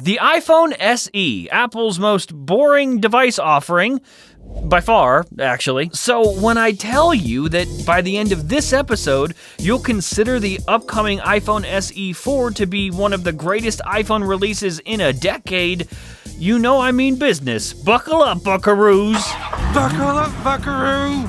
The iPhone SE, Apple's most boring device offering, by far, actually. So when I tell you that by the end of this episode, you'll consider the upcoming iPhone SE 4 to be one of the greatest iPhone releases in a decade, you know I mean business. Buckle up, buckaroos. Buckle up, buckaroo.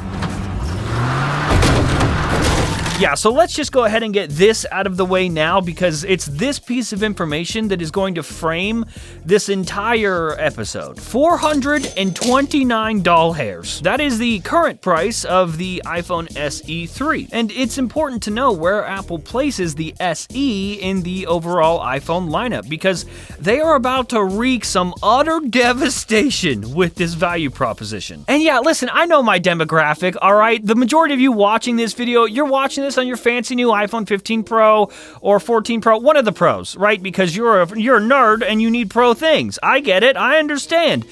Yeah, so let's just go ahead and get this out of the way now, because it's this piece of information that is going to frame this entire episode. $429. That is the current price of the iPhone SE 3. And it's important to know where Apple places the SE in the overall iPhone lineup, because they are about to wreak some utter devastation with this value proposition. And yeah, listen, I know my demographic, alright? The majority of you watching this video, you're watching this on your fancy new iPhone 15 Pro or 14 Pro, one of the Pros, right? Because you're a nerd and you need Pro things. I get it, I understand.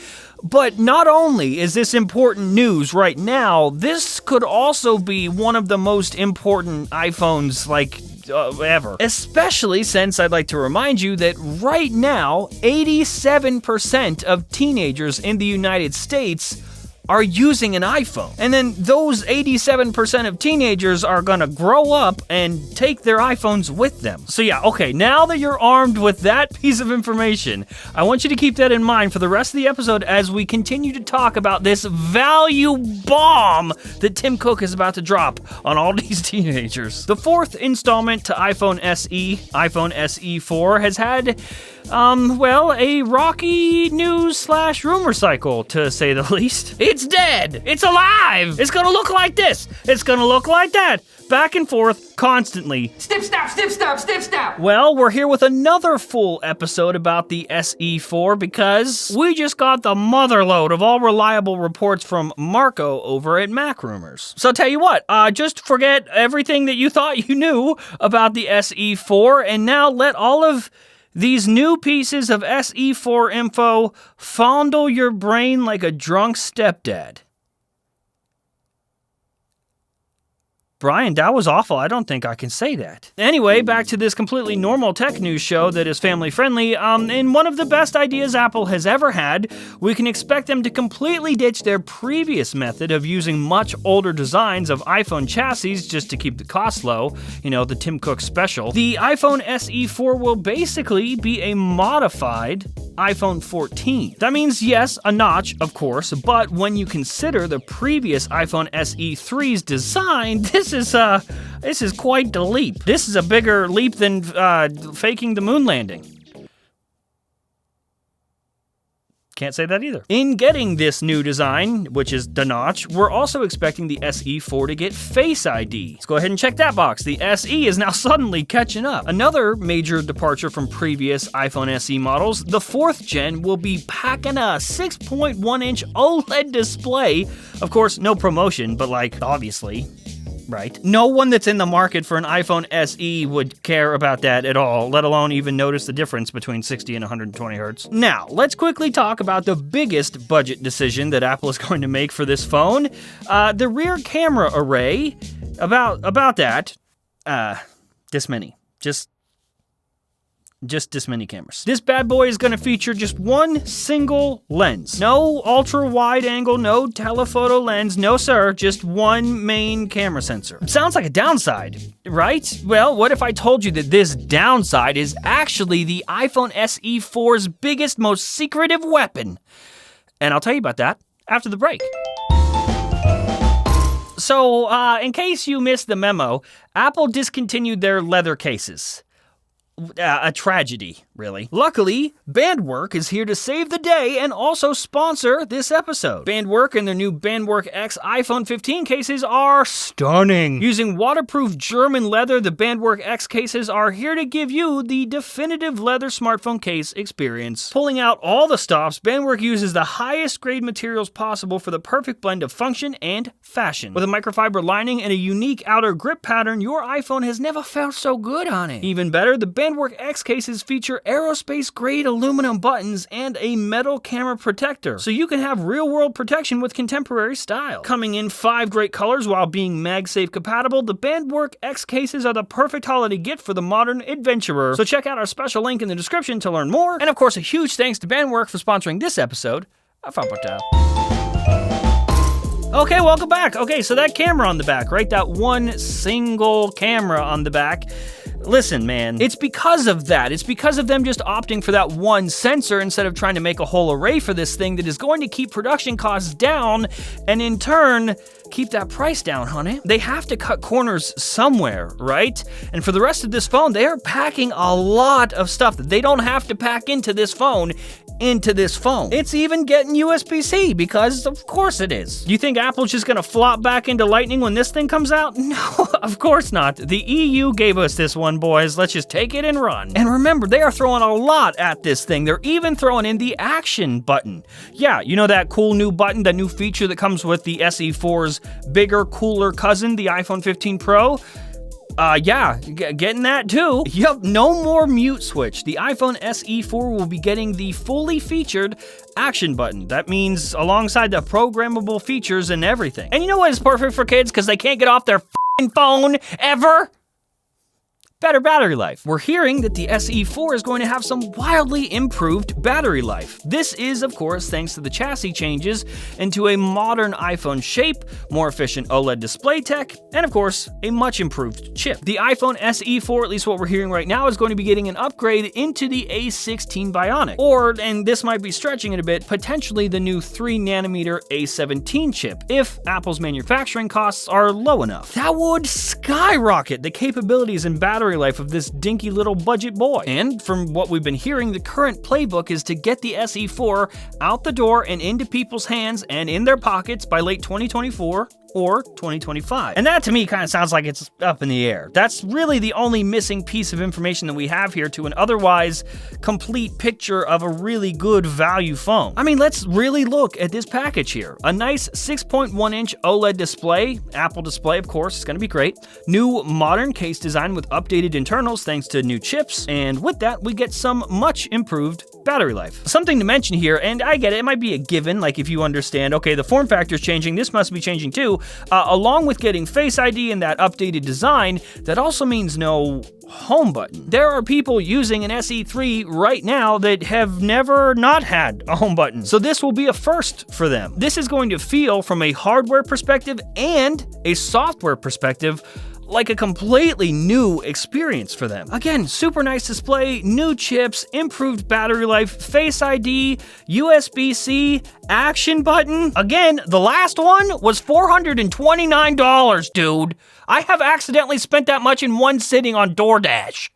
But not only is this important news right now, this could also be one of the most important iPhones, ever. Especially since I'd like to remind you that right now, 87% of teenagers in the United States are using an iPhone. And then those 87% of teenagers are gonna grow up and take their iPhones with them. So yeah, okay, now that you're armed with that piece of information, I want you to keep that in mind for the rest of the episode as we continue to talk about this value bomb that Tim Cook is about to drop on all these teenagers. The fourth installment to iPhone SE 4, has had a rocky news/rumor cycle, to say the least. It's dead! It's alive! It's gonna look like this! It's gonna look like that! Back and forth, constantly. Snip, snap, snip, snap, snip, snap! Well, we're here with another full episode about the SE4 because we just got the motherload of all reliable reports from Marco over at Mac Rumors. So tell you what, just forget everything that you thought you knew about the SE4, and now let all of these new pieces of SE4 info fondle your brain like a drunk stepdad. Brian, that was awful. I don't think I can say that. Anyway, back to this completely normal tech news show that is family friendly. In one of the best ideas Apple has ever had, we can expect them to completely ditch their previous method of using much older designs of iPhone chassis just to keep the cost low. You know, the Tim Cook special. The iPhone SE 4 will basically be a modified iPhone 14. That means, yes, a notch, of course, but when you consider the previous iPhone SE 3's design, this is quite the leap. This is a bigger leap than faking the moon landing. Can't say that either. In getting this new design, which is the notch, we're also expecting the SE4 to get Face ID. Let's go ahead and check that box. The SE is now suddenly catching up. Another major departure from previous iPhone SE models, the 4th gen will be packing a 6.1-inch OLED display. Of course, no promotion, but obviously. Right. No one that's in the market for an iPhone SE would care about that at all, let alone even notice the difference between 60 and 120 hertz. Now, let's quickly talk about the biggest budget decision that Apple is going to make for this phone. The rear camera array, about that, this many. Just this many cameras. This bad boy is going to feature just one single lens. No ultra wide angle, no telephoto lens, no sir, just one main camera sensor. Sounds like a downside, right? Well, what if I told you that this downside is actually the iPhone SE 4's biggest, most secretive weapon? And I'll tell you about that after the break. So, in case you missed the memo, Apple discontinued their leather cases. A tragedy, really. Luckily, Bandwork is here to save the day and also sponsor this episode. Bandwork and their new Bandwork X iPhone 15 cases are stunning. Using waterproof German leather, the Bandwork X cases are here to give you the definitive leather smartphone case experience. Pulling out all the stops, Bandwork uses the highest grade materials possible for the perfect blend of function and fashion. With a microfiber lining and a unique outer grip pattern, your iPhone has never felt so good on it. Even better, the Bandwork X cases feature aerospace-grade aluminum buttons and a metal camera protector, so you can have real-world protection with contemporary style. Coming in 5 great colors while being MagSafe compatible, the Bandwork X cases are the perfect holiday gift for the modern adventurer. So check out our special link in the description to learn more. And of course, a huge thanks to Bandwork for sponsoring this episode of Faportal. Okay, welcome back. Okay, so that camera on the back, right? That one single camera on the back. Listen, man, it's because of that. It's because of them just opting for that one sensor instead of trying to make a whole array for this thing that is going to keep production costs down and in turn keep that price down, honey. They have to cut corners somewhere, right? And for the rest of this phone, they are packing a lot of stuff that they don't have to pack into this phone. It's even getting USB-C because of course it is. You think Apple's just gonna flop back into Lightning when this thing comes out? No, of course not. The EU gave us this one, boys. Let's just take it and run. And remember, they are throwing a lot at this thing. They're even throwing in the action button. Yeah, you know that cool new button, that new feature that comes with the SE4's bigger, cooler cousin, the iPhone 15 Pro? Yeah, getting that too. Yep, no more mute switch. The iPhone SE4 will be getting the fully featured action button. That means alongside the programmable features and everything. And you know what is perfect for kids? Because they can't get off their f***ing phone ever? Better battery life. We're hearing that the SE4 is going to have some wildly improved battery life. This is, of course, thanks to the chassis changes into a modern iPhone shape, more efficient OLED display tech, and of course, a much improved chip. The iPhone SE4, at least what we're hearing right now, is going to be getting an upgrade into the A16 Bionic. Or, and this might be stretching it a bit, potentially the new 3nm A17 chip, if Apple's manufacturing costs are low enough. That would skyrocket the capabilities and battery life of this dinky little budget boy. And from what we've been hearing, the current playbook is to get the SE4 out the door and into people's hands and in their pockets by late 2024 or 2025. And that to me kind of sounds like it's up in the air. That's really the only missing piece of information that we have here to an otherwise complete picture of a really good value phone. I mean, let's really look at this package here. A nice 6.1-inch OLED display, Apple display of course, it's gonna be great. New modern case design with updated internals thanks to new chips, and with that we get some much improved battery life. Something to mention here, and I get it, it might be a given, like if you understand, okay, the form factor's changing, this must be changing too. Along with getting Face ID and that updated design, that also means no home button. There are people using an SE3 right now that have never not had a home button, so this will be a first for them. This is going to feel, from a hardware perspective and a software perspective, like a completely new experience for them. Again, super nice display, new chips, improved battery life, Face ID, USB-C, action button. Again, the last one was $429, dude. I have accidentally spent that much in one sitting on DoorDash.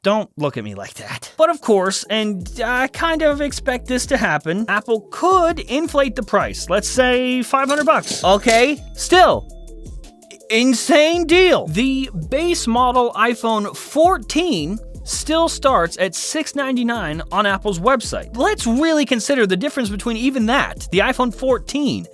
Don't look at me like that. But of course, and I kind of expect this to happen, Apple could inflate the price. Let's say $500. Okay, still, insane deal. The base model iPhone 14 still starts at $699 on Apple's website. Let's really consider the difference between even that, the iPhone 14,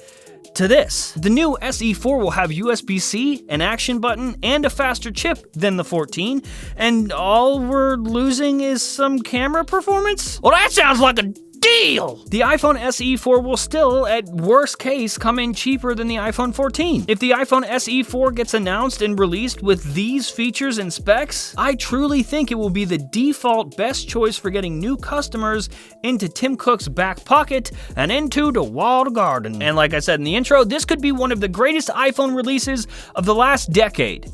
to this. The new SE4 will have USB-C, an action button, and a faster chip than the 14, and all we're losing is some camera performance? Well, that sounds like a deal! The iPhone SE4 will still, at worst case, come in cheaper than the iPhone 14. If the iPhone SE4 gets announced and released with these features and specs, I truly think it will be the default best choice for getting new customers into Tim Cook's back pocket and into the walled garden. And like I said in the intro, this could be one of the greatest iPhone releases of the last decade.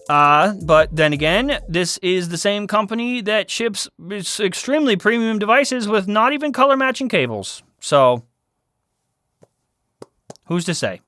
But then again, this is the same company that ships extremely premium devices with not even color matching cables. So, who's to say?